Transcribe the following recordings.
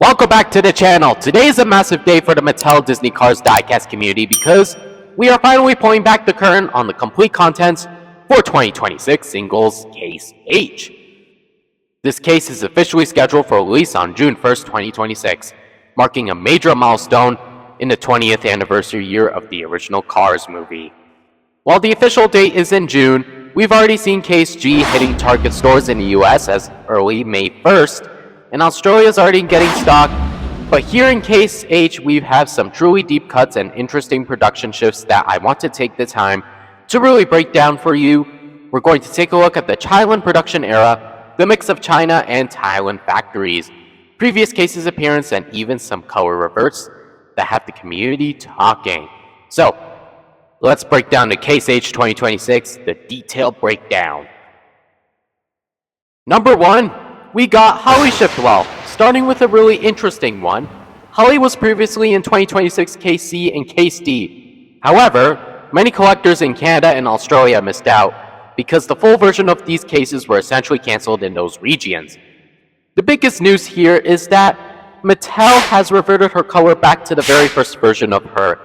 Welcome back to the channel. Today is a massive day for the Mattel Disney Cars diecast community because we are finally pulling back the curtain on the complete contents for 2026 Singles Case H. This case is officially scheduled for release on June 1st, 2026, marking a major milestone in the 20th anniversary year of the original Cars movie. While the official date is in June, we've already seen Case G hitting Target stores in the US as early May 1st, and Australia's already getting stock, but here in Case H we have some truly deep cuts and interesting production shifts that I want to take the time to really break down for you. We're going to take a look at the Thailand production era, the mix of China and Thailand factories, previous cases appearance, and even some color reverts that have the community talking. So, let's break down the Case H 2026, the detailed breakdown. Number 1. We got Holley Shiftwell, starting with a really interesting one. Holley was previously in 2026 Case C and Case D. However, many collectors in Canada and Australia missed out because the full version of these cases were essentially cancelled in those regions. The biggest news here is that Mattel has reverted her color back to the very first version of her.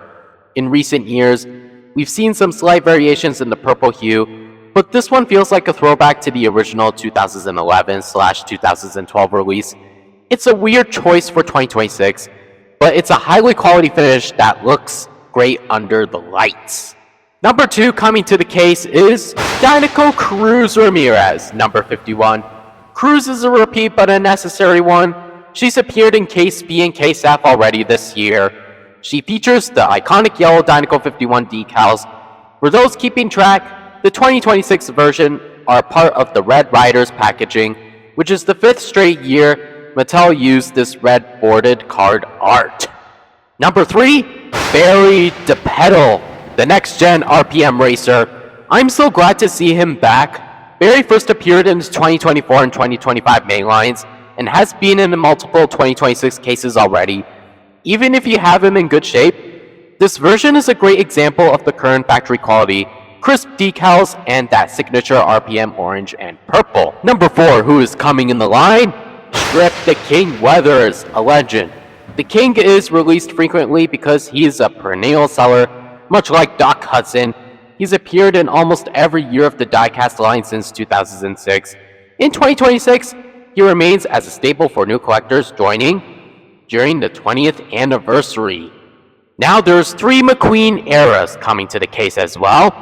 In recent years, we've seen some slight variations in the purple hue, but this one feels like a throwback to the original 2011/2012 release. It's a weird choice for 2026, but it's a highly quality finish that looks great under the lights. Number 2 coming to the case is Dinoco Cruz Ramirez, number 51. Cruz is a repeat but a necessary one. She's appeared in Case B and Case F already this year. She features the iconic yellow Dinoco 51 decals. For those keeping track, the 2026 version are part of the Red Riders packaging, which is the 5th straight year Mattel used this red boarded card art. Number 3, Barry DePedal, the next-gen RPM racer. I'm so glad to see him back. Barry first appeared in his 2024 and 2025 mainlines and has been in multiple 2026 cases already. Even if you have him in good shape, this version is a great example of the current factory quality, crisp decals, and that signature RPM orange and purple. Number 4, who is coming in the line? Strip the King Weathers, a legend. The King is released frequently because he is a perennial seller, much like Doc Hudson. He's appeared in almost every year of the diecast line since 2006. In 2026, he remains as a staple for new collectors joining during the 20th anniversary. Now there's 3 McQueen eras coming to the case as well,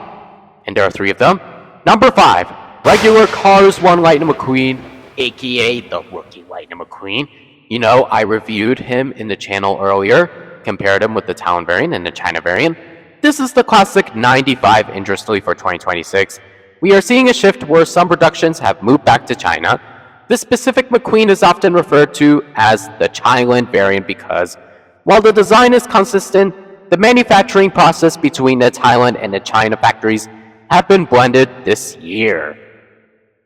and there are 3 of them. Number 5, regular Cars 1 Lightning McQueen, aka the rookie Lightning McQueen. You know, I reviewed him in the channel earlier, compared him with the Thailand variant and the China variant. This is the classic 95 interestingly for 2026. We are seeing a shift where some productions have moved back to China. This specific McQueen is often referred to as the Thailand variant because, while the design is consistent, the manufacturing process between the Thailand and the China factories have been blended this year.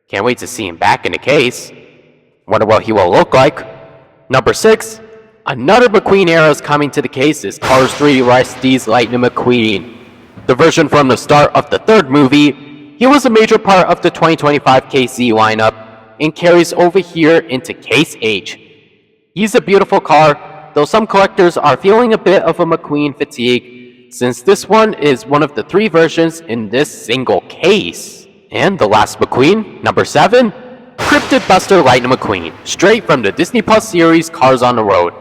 Can't wait to see him back in the case. Wonder what he will look like. Number 6, another McQueen era is coming to the case is Cars 3 Rusty's Lightning McQueen. The version from the start of the 3rd movie, he was a major part of the 2025 Case Z lineup and carries over here into Case H. He's a beautiful car, though some collectors are feeling a bit of a McQueen fatigue, since this one is one of the 3 versions in this single case. And the last McQueen, number 7, Cryptid Buster Lightning McQueen, straight from the Disney Plus series Cars on the Road.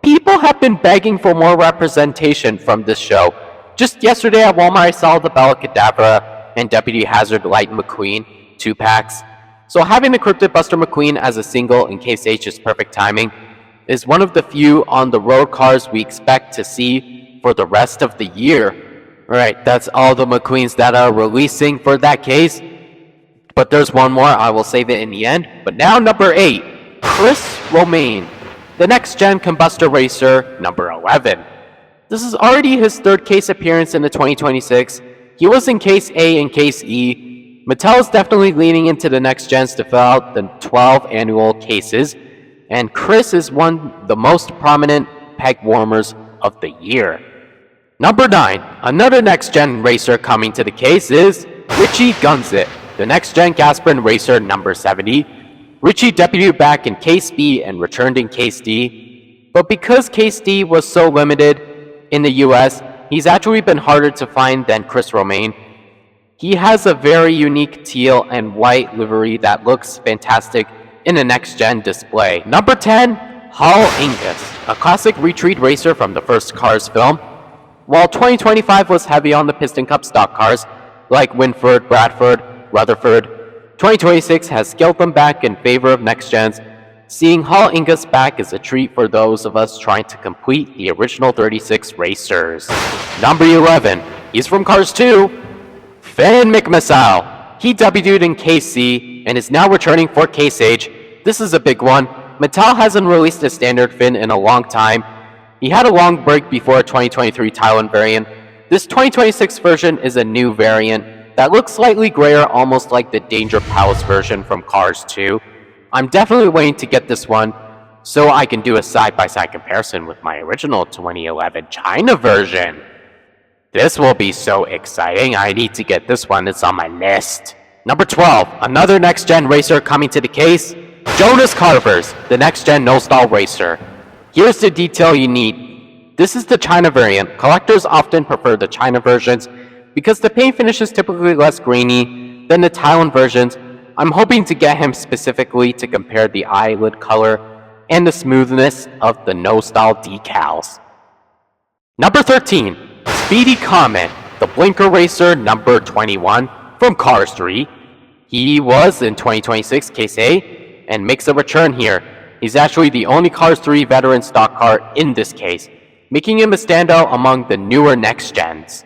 People have been begging for more representation from this show. Just yesterday at Walmart I saw the Bella Cadabra and Deputy Hazard Lightning McQueen 2-packs. So having the Cryptid Buster McQueen as a single in Case H is perfect timing. Is one of the few on the road cars we expect to see for the rest of the year. Alright, that's all the McQueens that are releasing for that case. But there's one more, I will save it in the end. But now number 8, Chris Romaine, the next-gen combustor racer, number 11. This is already his 3rd case appearance in the 2026. He was in Case A and Case E. Mattel is definitely leaning into the next gens to fill out the 12 annual cases, and Chris is one of the most prominent peg warmers of the year. Number 9, another next-gen racer coming to the case is Richie Gunzit, the next-gen Gasprin racer number 70. Richie debuted back in Case B and returned in Case D. But because Case D was so limited in the US, he's actually been harder to find than Chris Romaine. He has a very unique teal and white livery that looks fantastic in a next-gen display. Number 10, Hall Angus, a classic retreat racer from the first Cars film. While 2025 was heavy on the Piston Cup stock cars, like Winford, Bradford, Rutherford, 2026 has scaled them back in favor of next-gens. Seeing Hall Angus back is a treat for those of us trying to complete the original 36 racers. Number 11, he's from Cars 2, Finn McMissile. He debuted in Case C and is now returning for Case H. This is a big one. Mattel hasn't released a standard Finn in a long time. He had a long break before a 2023 Thailand variant. This 2026 version is a new variant that looks slightly grayer, almost like the Danger Palace version from Cars 2. I'm definitely waiting to get this one so I can do a side-by-side comparison with my original 2011 China version. This will be so exciting. I need to get this one. It's on my list. Number 12, another next-gen racer coming to the case. Jonas Carvers, the next-gen no-stall racer. Here's the detail you need. This is the China variant. Collectors often prefer the China versions because the paint finish is typically less grainy than the Thailand versions. I'm hoping to get him specifically to compare the eyelid color and the smoothness of the no-style decals. Number 13, Speedy Comet, the blinker racer number 21 from Cars 3. He was in 2026 Case A and makes a return here. He's actually the only Cars 3 veteran stock car in this case, making him a standout among the newer next-gens.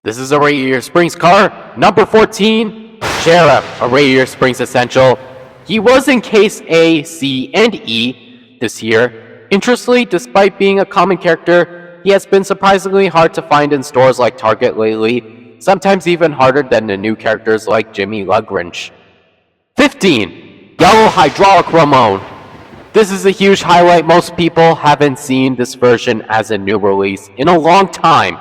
This is a Radiator Springs car, number 14, Sheriff, a Radiator Springs essential. He was in Case A, C, and E this year. Interestingly, despite being a common character, he has been surprisingly hard to find in stores like Target lately, sometimes even harder than the new characters like Jimmy Lugrange. 15, Yellow Hydraulic Ramone. This is a huge highlight. Most people haven't seen this version as a new release in a long time.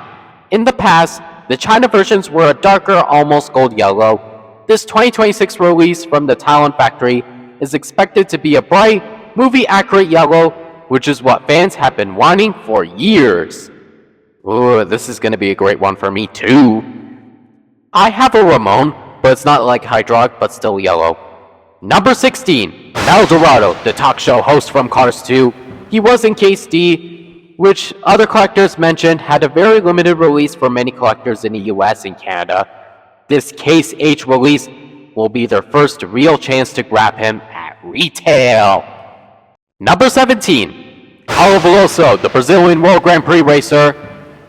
In the past, the China versions were a darker, almost gold yellow. This 2026 release from the Thailand factory is expected to be a bright, movie-accurate yellow, which is what fans have been wanting for years. Ooh, this is going to be a great one for me too. I have a Ramone, but it's not like hydraulic, but still yellow. Number 16, Mel Dorado, the talk show host from Cars 2. He was in Case D, which other collectors mentioned had a very limited release for many collectors in the US and Canada. This Case H release will be their first real chance to grab him at retail. Number 17, Paulo Veloso, the Brazilian World Grand Prix racer.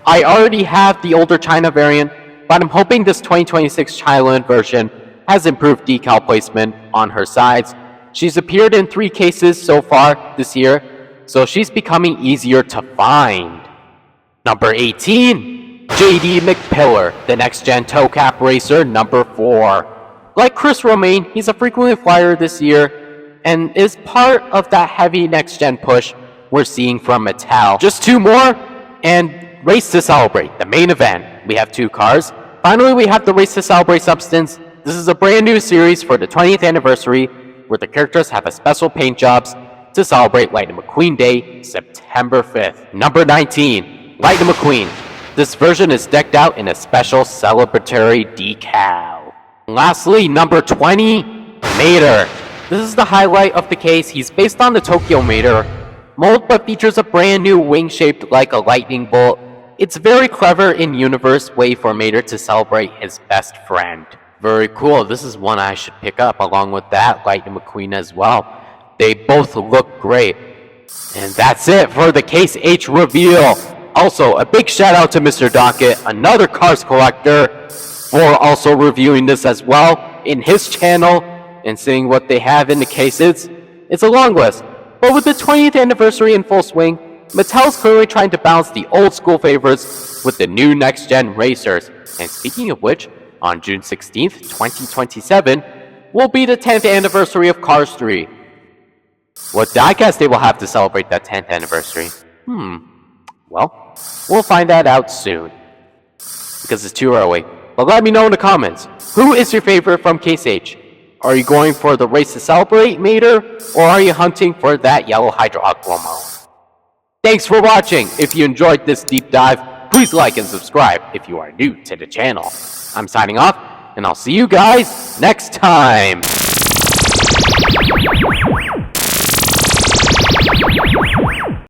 I already have the older China variant, but I'm hoping this 2026 Thailand version has improved decal placement on her sides. She's appeared in 3 cases so far this year, so she's becoming easier to find. Number 18, JD McPillar, the next-gen toe cap racer number 4. Like Chris Romaine, he's a frequently flyer this year and is part of that heavy next-gen push we're seeing from Mattel. Just 2 more and Race to Celebrate, the main event. We have 2 cars. Finally, we have the Race to Celebrate Substance. This is a brand new series for the 20th anniversary where the characters have a special paint jobs to celebrate Lightning McQueen Day, September 5th. Number 19, Lightning McQueen. This version is decked out in a special celebratory decal. Lastly, number 20, Mater. This is the highlight of the case. He's based on the Tokyo Mater mold but features a brand new wing shaped like a lightning bolt. It's very clever in-universe way for Mater to celebrate his best friend. Very cool. This is one I should pick up along with that Lightning McQueen as well. They both look great. And that's it for the Case H reveal. Also, a big shout out to Mr. Dockett, another Cars collector, for also reviewing this as well in his channel and seeing what they have in the cases. It's a long list, but with the 20th anniversary in full swing, Mattel's clearly trying to balance the old school favorites with the new next-gen racers. And speaking of which, on June 16th, 2027, will be the 10th anniversary of Cars 3. What diecast they will have to celebrate that 10th anniversary? Well, we'll find that out soon. Because it's too early. But let me know in the comments, who is your favorite from Case H? Are you going for the Race to Celebrate Mater, or are you hunting for that Yellow Hydraulic Ramone? Thanks for watching. If you enjoyed this deep dive, please like and subscribe if you are new to the channel. I'm signing off, and I'll see you guys next time.